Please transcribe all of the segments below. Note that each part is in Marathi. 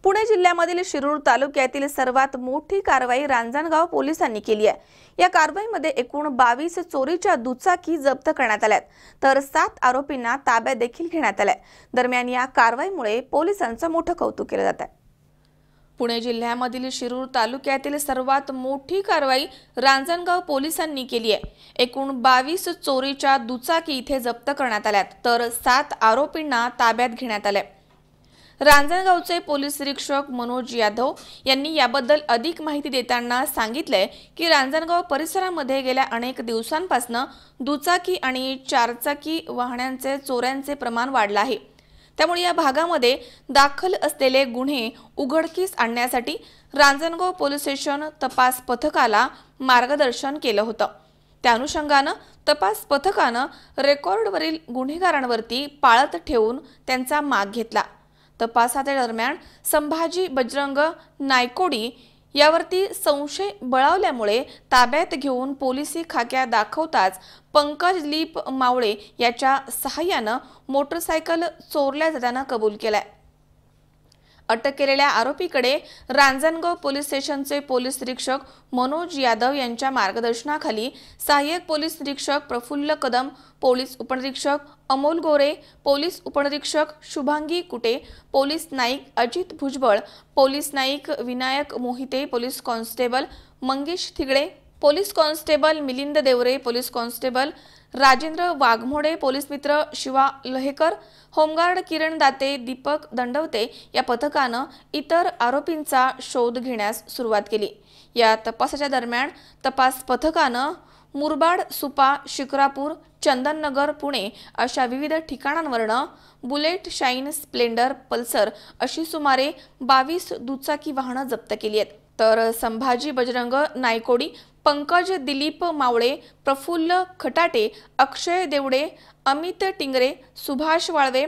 पुणे जिल्ह्यामधील शिरूर तालुक्यातील सर्वात मोठी कारवाई रांजणगाव पोलिसांनी केली आहे। या कारवाईमध्ये एकूण 22 चोरीच्या दुचाकी जप्त करण्यात आल्यात, तर 7 आरोपींना ताब्यात देखील घेण्यात आले। दरम्यान या कारवाईमुळे पोलिसांचं मोठं कौतुक केलं जात आहे। पुणे जिल्ह्यामधील शिरूर तालुक्यातील सर्वात मोठी कारवाई रांजणगाव पोलिसांनी केली आहे। एकूण 22 चोरीच्या दुचाकी इथे जप्त करण्यात आल्यात, तर 7 आरोपींना ताब्यात घेण्यात आले। रांजणगावचे पोलीस निरीक्षक मनोज यादव यांनी याबद्दल अधिक माहिती देताना सांगितले की रांजणगाव परिसरामध्ये गेल्या अनेक दिवसांपासून दुचाकी आणि चारचाकी वाहनांचे चोऱ्यांचे प्रमाण वाढले आहे। त्यामुळे या भागामध्ये दाखल असलेले गुन्हे उघडकीस आणण्यासाठी रांजणगाव पोलीस स्टेशन तपास पथकाला मार्गदर्शन केलं होतं। त्या अनुषंगाने तपास पथकाने रेकॉर्डवरील गुन्हेगारांवरती पाळत ठेवून त्यांचा माग घेतला। तपासाच्या दरम्यान संभाजी बजरंग नायकोडी यावरती संशय बळावल्यामुळे ताब्यात घेऊन पोलिसी खाक्या दाखवताच पंकज दिलीप मावळे याच्या सहाय्याने मोटरसायकल चोरल्या जाताना कबूल केलाय। अटक केलेल्या आरोपीकडे रांजणगाव पोलीस स्टेशनचे पोलीस निरीक्षक मनोज यादव यांच्या मार्गदर्शनाखाली सहाय्यक पोलीस निरीक्षक प्रफुल्ल कदम, पोलीस उपनिरीक्षक अमोल गोरे, पोलीस उपनिरीक्षक Shubhangi Kute, police Naik Ajit Bhujbal, police Naik Vinayak Mohite, police constable Mangesh Thigde, police constable Milind Deore, police constable Rajendra Waghmode, police मित्र शिवा लहेकर, होमगार्ड किरण दाते, दीपक दंडवते या पथकाने इतर आरोपींचा शोध घेण्यास सुरुवात केली। या तपासाच्या दरम्यान तपास पथकाने मुरबाड, सुपा, शिक्रापूर, चंदननगर, पुणे अशा विविध ठिकाणांवरून बुलेट, शाईन, स्प्लेंडर, पल्सर अशी सुमारे 22 दुचाकी वाहने जप्त केली आहेत। तर संभाजी बजरंग नायकोडी, पंकज दिलीप मावळे, प्रफुल्ल खटाटे, अक्षय देवडे, अमित टिंगरे, सुभाष वाळवे,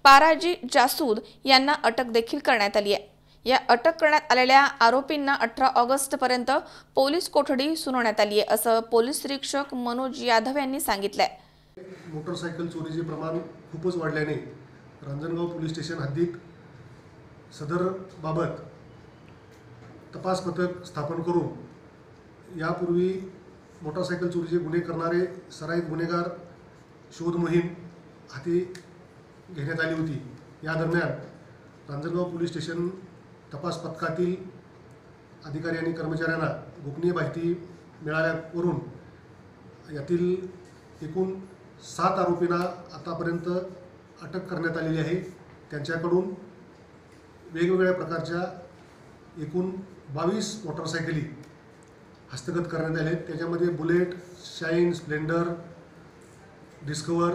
पाराजी जासूद यांना अटक देखील करण्यात आली आहे। या अटक करण्यात आलेल्या आरोपींना 18 ऑगस्ट पर्यंत पोलीस कोठडी सुनावण्यात आली आहे, असं पोलीस निरीक्षक मनोज यादव यांनी सांगितलंय। मोटरसायकल चोरीचे प्रमाण खूपच वाढल्याने रांजणगाव पोलीस स्टेशन हद्दीत सदर बाबत तपास पथक स्थापन करून यापूर्वी मोटरसायकल चोरीचे गुन्हे करणारे सराईत गुन्हेगार शोध मोहीम हाती घेण्यात आली होती। या दरम्यान रांजणगाव पोलीस स्टेशन तपास पथकातील अधिकारी आणि कर्मचाऱ्यांना गोपनीय माहिती मिळाल्यावरून यातील एकूण 7 आरोपींना आतापर्यंत अटक करण्यात आलेली आहे। त्यांच्याकडून वेगवेगळ्या प्रकारच्या एकूण 22 मोटरसायकली हस्तगत करण्यात आले। त्याच्यामध्ये बुलेट, शाईन, स्प्लेंडर, डिस्कवर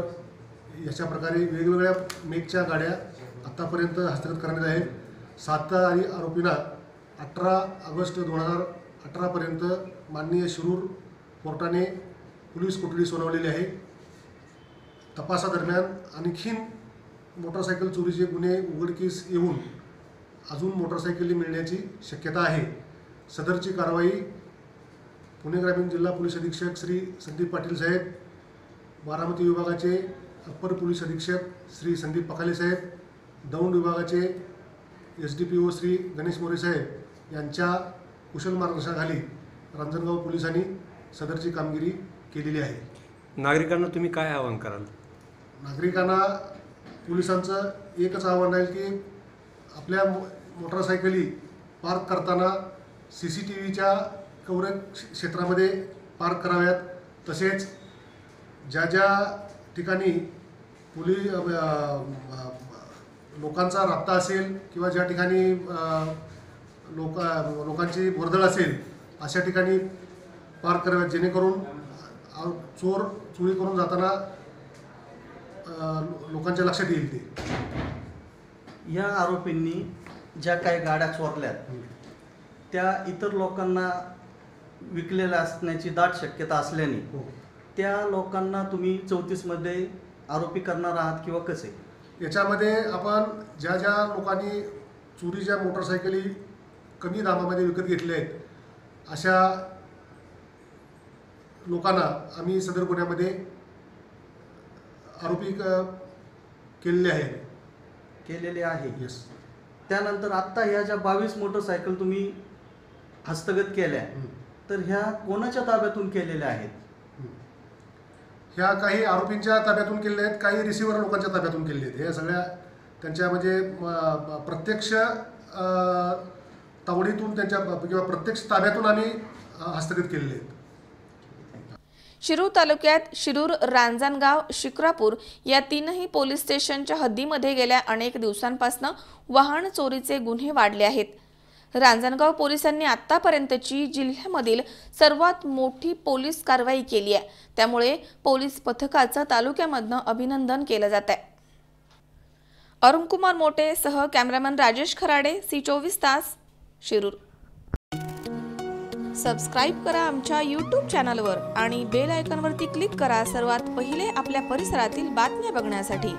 याच्या प्रकारे वेगवेगळ्या मेकच्या गाड्या आतापर्यंत हस्तगत करण्यात आहेत। 7 आरोपींना 18 ऑगस्ट 2018 पर्यंत माननीय शिरूर कोर्टाने पोलीस कोठडी सुनावलेली आहे। तपासादरम्यान आणखीन मोटरसायकल चोरीचे गुन्हे उघडकीस येऊन अजून मोटरसायकली मिळण्याची शक्यता आहे। सदरची कारवाई पुणे ग्रामीण जिल्हा पोलीस अधीक्षक श्री संदीप पाटील साहेब, बारामती विभागाचे अप्पर पोलीस अधीक्षक श्री संदीप पखाले साहेब, दौंड विभागाचे SDPO श्री गणेश मोरे साहेब यांच्या कुशल मार्गदर्शनाखाली रांजणगाव पोलिसांनी सदरची कामगिरी केलेली आहे। नागरिकांना तुम्ही काय आवाहन कराल? नागरिकांना पोलिसांचं एकच आव्हान आहे की आपल्या मोटरसायकली पार्क करताना CCTVच्या कव्हरेज क्षेत्रामध्ये पार्क कराव्यात। तसेच ज्या ठिकाणी लोकांचा राबता असेल किंवा ज्या ठिकाणी लोकांची वर्दळ असेल अशा ठिकाणी पार्क कराव्यात, जेणेकरून चोर चोरी करून जाताना लोकांच्या लक्षात येईल। ते या आरोपींनी ज्या काही गाड्या चोरल्यात त्या इतर लोकांना विकलेल्या असण्याची दाट शक्यता असल्याने त्या लोकांना तुम्ही 34 मध्ये आरोपी करणार आहात किंवा कसे? याच्यामध्ये आपण ज्या लोकांनी चोरीच्या मोटरसायकली कमी दामामध्ये विकत घेतल्या आहेत अशा लोकांना आम्ही सदर गुन्ह्यामध्ये आरोपी केलेले आहे। यस। त्यानंतर आत्ता ह्या ज्या 22 मोटरसायकल तुम्ही हस्तगत केल्या, तर ह्या कोणाच्या ताब्यातून केलेल्या आहेत? ह्या काही आरोपींच्या ताब्यातून केलेल्या आहेत, काही रिसिव्हर लोकांच्या ताब्यातून केलेल्या आहेत. हे सगळ्या त्यांच्या म्हणजे प्रत्यक्ष तावडीतून त्यांच्या किंवा प्रत्यक्ष ताब्यातून आम्ही हस्तगत केलेले आहेत. शिरूर तालुक्यात शिरूर, रांजणगाव, शिक्रापूर या तीनही पोलीस स्टेशनच्या हद्दीमध्ये गेल्या अनेक दिवसांपासून वाहन चोरीचे गुन्हे वाढले आहेत. रांजणगाव पोलिसांनी आतापर्यंतची जिल्ह्यामधील सर्वात मोठी पोलीस कारवाई केली आहे. त्यामुळे पोलीस पथकाचं तालुक्यामधनं अभिनंदन केलं जात आहे. अरुण कुमार मोटे सह कॅमेरामन राजेश खराडे, C24 तास, शिरूर. सबस्क्राईब करा आमच्या YouTube चॅनलवर आणि बेल आयकॉनवरती क्लिक करा सर्वात पहिले आपल्या परिसरातील बातम्या बघण्यासाठी.